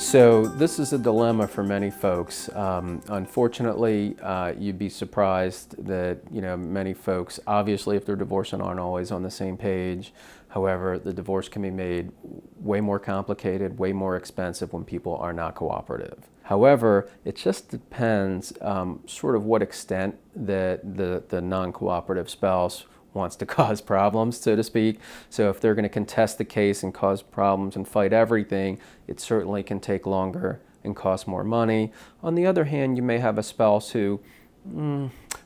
So this is a dilemma for many folks. Unfortunately, you'd be surprised that many folks, obviously, if they're divorcing, aren't always on the same page. However, the divorce can be made way more complicated, way more expensive when people are not cooperative. However, it just depends sort of what extent that the non-cooperative spouse wants to cause problems, so to speak. So if they're going to contest the case and cause problems and fight everything, it certainly can take longer and cost more money. On the other hand, you may have a spouse who,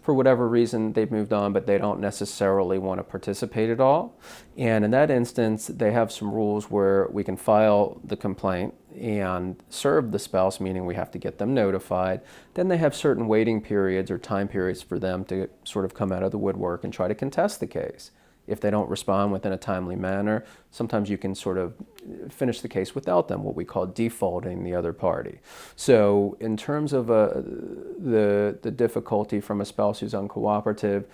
for whatever reason, they've moved on, but they don't necessarily want to participate at all. And in that instance, they have some rules where we can file the complaint and serve the spouse, meaning we have to get them notified. Then they have certain waiting periods or time periods for them to sort of come out of the woodwork and try to contest the case. If they don't respond within a timely manner, sometimes you can sort of finish the case without them, what we call defaulting the other party. So in terms of the difficulty from a spouse who's uncooperative,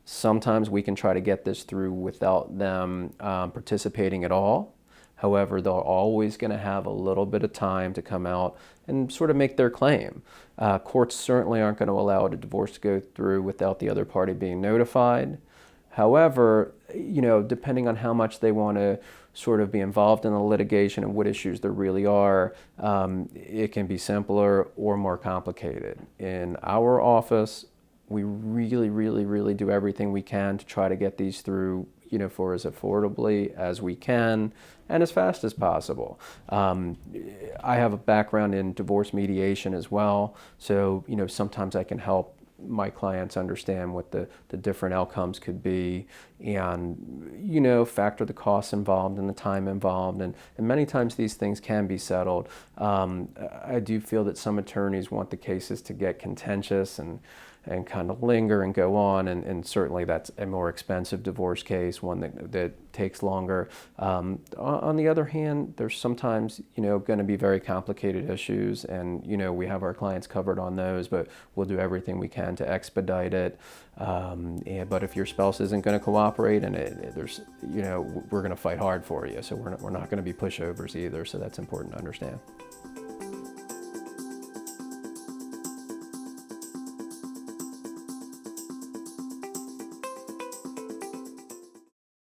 sometimes we can try to get this through without them participating at all. However, they're always going to have a little bit of time to come out and sort of make their claim. Courts certainly aren't going to allow a divorce to go through without the other party being notified. However, depending on how much they want to sort of be involved in the litigation and what issues there really are, it can be simpler or more complicated. In our office, we really do everything we can to try to get these through for as affordably as we can and as fast as possible. I have a background in divorce mediation as well, so sometimes I can help my clients understand what the different outcomes could be and factor the costs involved and the time involved, and many times these things can be settled. I do feel that some attorneys want the cases to get contentious and kind of linger and go on, and certainly that's a more expensive divorce case, one that takes longer. On the other hand, there's sometimes going to be very complicated issues, and we have our clients covered on those, but we'll do everything we can to expedite it. But if your spouse isn't going to cooperate, and we're going to fight hard for you, so we're not going to be pushovers either, so that's important to understand.